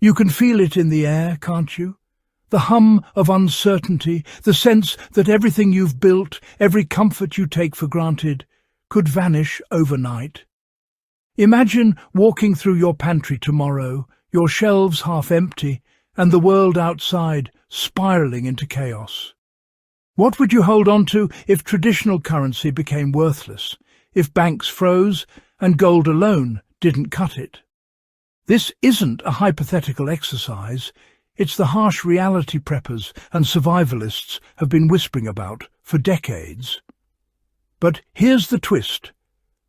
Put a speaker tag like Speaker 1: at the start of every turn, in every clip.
Speaker 1: You can feel it in the air, can't you? The hum of uncertainty, the sense that everything you've built, every comfort you take for granted, could vanish overnight. Imagine walking through your pantry tomorrow, your shelves half empty, and the world outside spiralling into chaos. What would you hold on to if traditional currency became worthless, if banks froze and gold alone didn't cut it? This isn't a hypothetical exercise. It's the harsh reality preppers and survivalists have been whispering about for decades. But here's the twist.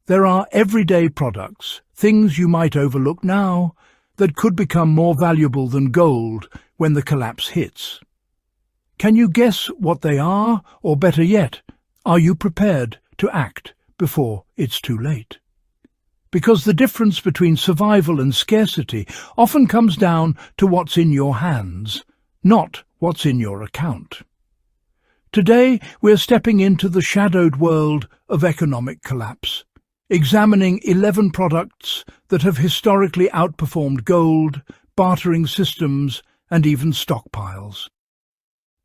Speaker 1: There are everyday products, things you might overlook now, that could become more valuable than gold when the collapse hits. Can you guess what they are, or better yet, are you prepared to act before it's too late? Because the difference between survival and scarcity often comes down to what's in your hands, not what's in your account. Today, we're stepping into the shadowed world of economic collapse, examining 11 products that have historically outperformed gold, bartering systems, and even stockpiles.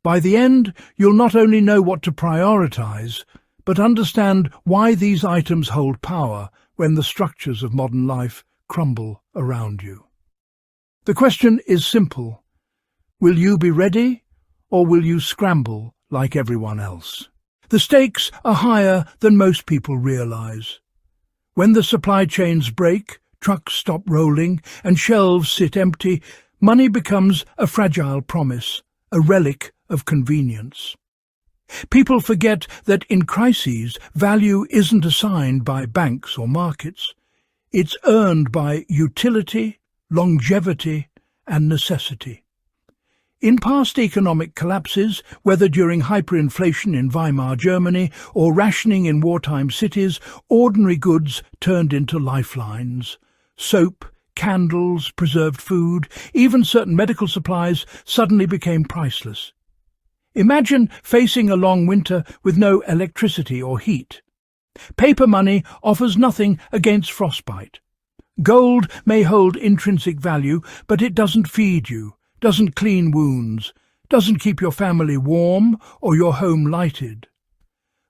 Speaker 1: By the end, you'll not only know what to prioritize, but understand why these items hold power when the structures of modern life crumble around you. The question is simple. Will you be ready, or will you scramble like everyone else? The stakes are higher than most people realize. When the supply chains break, trucks stop rolling, and shelves sit empty, money becomes a fragile promise, a relic of convenience. People forget that in crises, value isn't assigned by banks or markets. It's earned by utility, longevity, and necessity. In past economic collapses, whether during hyperinflation in Weimar Germany or rationing in wartime cities, ordinary goods turned into lifelines. Soap, candles, preserved food, even certain medical supplies suddenly became priceless. Imagine facing a long winter with no electricity or heat. Paper money offers nothing against frostbite. Gold may hold intrinsic value, but it doesn't feed you, doesn't clean wounds, doesn't keep your family warm or your home lighted.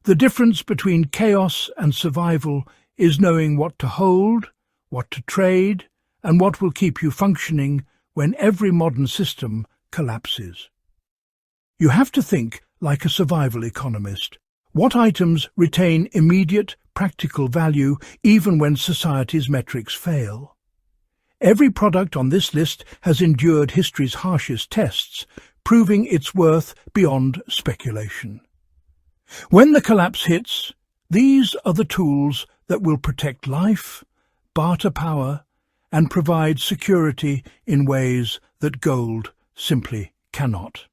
Speaker 1: The difference between chaos and survival is knowing what to hold, what to trade, and what will keep you functioning when every modern system collapses. You have to think like a survival economist. What items retain immediate, practical value even when society's metrics fail? Every product on this list has endured history's harshest tests, proving its worth beyond speculation. When the collapse hits, these are the tools that will protect life, barter power, and provide security in ways that gold simply cannot.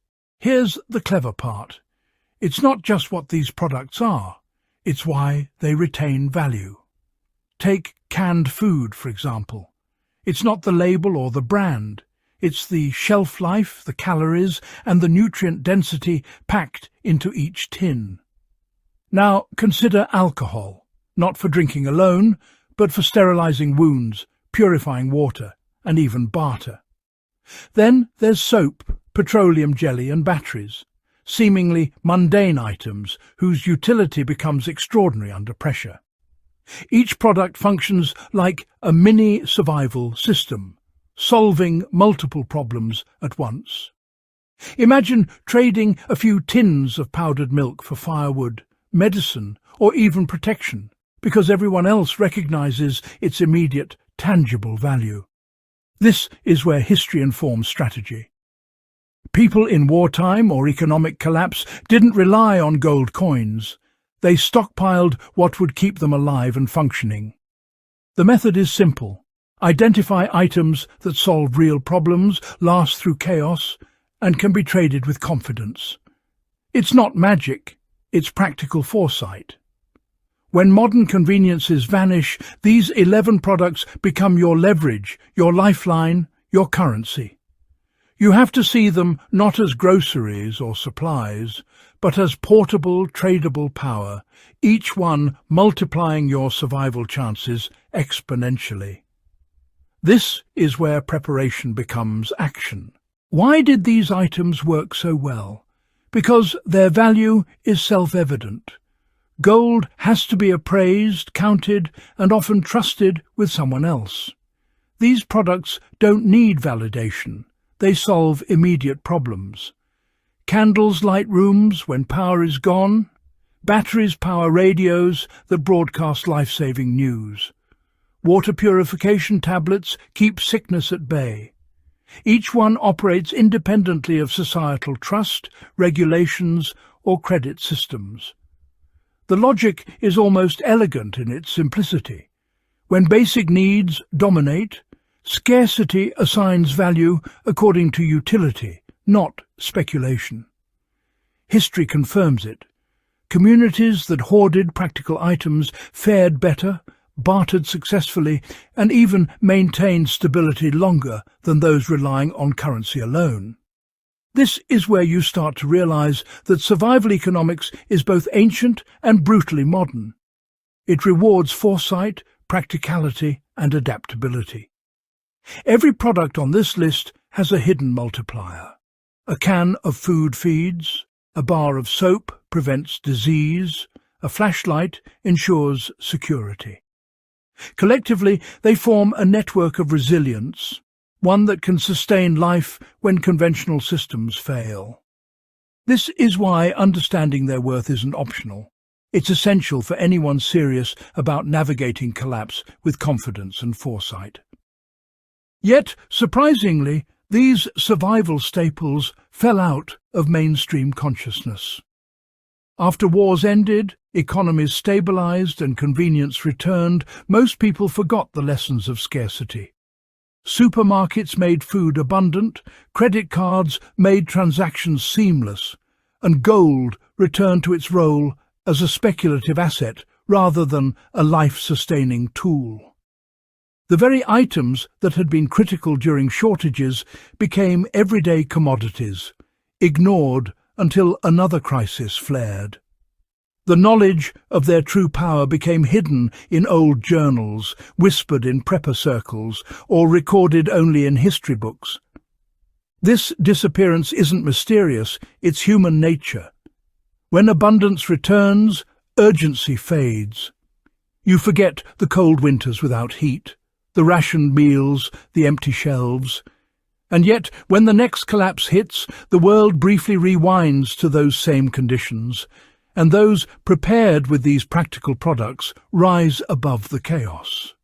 Speaker 1: Here's the clever part. It's not just what these products are, it's why they retain value. Take canned food, for example. It's not the label or the brand. It's the shelf life, the calories, and the nutrient density packed into each tin. Now consider alcohol, not for drinking alone, but for sterilizing wounds, purifying water, and even barter. Then there's soap, petroleum jelly and batteries, seemingly mundane items whose utility becomes extraordinary under pressure. Each product functions like a mini survival system, solving multiple problems at once. Imagine trading a few tins of powdered milk for firewood, medicine, or even protection, because everyone else recognizes its immediate, tangible value. This is where history informs strategy. People in wartime or economic collapse didn't rely on gold coins. They stockpiled what would keep them alive and functioning. The method is simple. Identify items that solve real problems, last through chaos, and can be traded with confidence. It's not magic, it's practical foresight. When modern conveniences vanish, these 11 products become your leverage, your lifeline, your currency. You have to see them not as groceries or supplies, but as portable, tradable power, each one multiplying your survival chances exponentially. This is where preparation becomes action. Why did these items work so well? Because their value is self-evident. Gold has to be appraised, counted, and often trusted with someone else. These products don't need validation. They solve immediate problems. Candles light rooms when power is gone. Batteries power radios that broadcast life-saving news. Water purification tablets keep sickness at bay. Each one operates independently of societal trust, regulations, or credit systems. The logic is almost elegant in its simplicity. When basic needs dominate, scarcity assigns value according to utility, not speculation. History confirms it. Communities that hoarded practical items fared better, bartered successfully, and even maintained stability longer than those relying on currency alone. This is where you start to realize that survival economics is both ancient and brutally modern. It rewards foresight, practicality, and adaptability. Every product on this list has a hidden multiplier. A can of food feeds, a bar of soap prevents disease, a flashlight ensures security. Collectively, they form a network of resilience, one that can sustain life when conventional systems fail. This is why understanding their worth isn't optional. It's essential for anyone serious about navigating collapse with confidence and foresight. Yet, surprisingly, these survival staples fell out of mainstream consciousness. After wars ended, economies stabilized and convenience returned, most people forgot the lessons of scarcity. Supermarkets made food abundant, credit cards made transactions seamless, and gold returned to its role as a speculative asset rather than a life-sustaining tool. The very items that had been critical during shortages became everyday commodities, ignored until another crisis flared. The knowledge of their true power became hidden in old journals, whispered in prepper circles, or recorded only in history books. This disappearance isn't mysterious, it's human nature. When abundance returns, urgency fades. You forget the cold winters without heat, the rationed meals, the empty shelves. And yet, when the next collapse hits, the world briefly rewinds to those same conditions, and those prepared with these practical products rise above the chaos.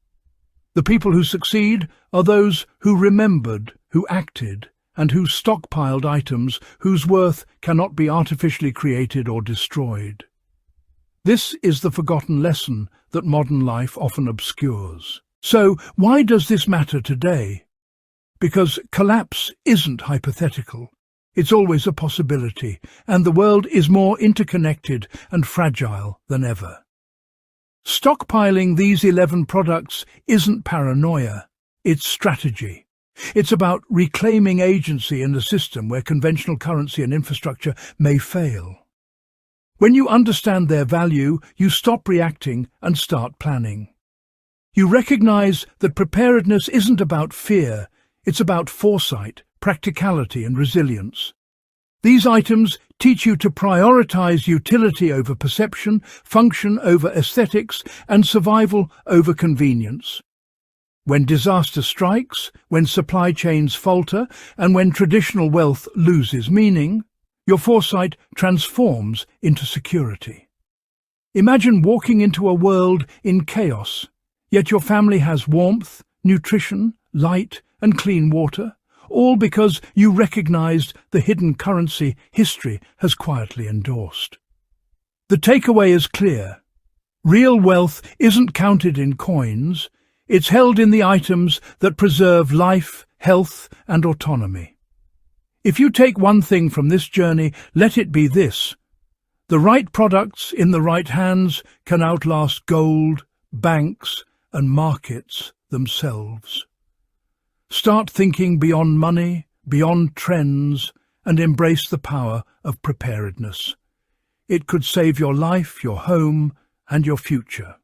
Speaker 1: The people who succeed are those who remembered, who acted, and who stockpiled items whose worth cannot be artificially created or destroyed. This is the forgotten lesson that modern life often obscures. So, why does this matter today? Because collapse isn't hypothetical. It's always a possibility, and the world is more interconnected and fragile than ever. Stockpiling these 11 products isn't paranoia, it's strategy. It's about reclaiming agency in a system where conventional currency and infrastructure may fail. When you understand their value, you stop reacting and start planning. You recognize that preparedness isn't about fear, it's about foresight, practicality and resilience. These items teach you to prioritize utility over perception, function over aesthetics, and survival over convenience. When disaster strikes, when supply chains falter, and when traditional wealth loses meaning, your foresight transforms into security. Imagine walking into a world in chaos, yet your family has warmth, nutrition, light, and clean water, all because you recognized the hidden currency history has quietly endorsed. The takeaway is clear. Real wealth isn't counted in coins, it's held in the items that preserve life, health, and autonomy. If you take one thing from this journey, let it be this. The right products in the right hands can outlast gold, banks, and markets themselves. Start thinking beyond money, beyond trends, and embrace the power of preparedness. It could save your life, your home, and your future.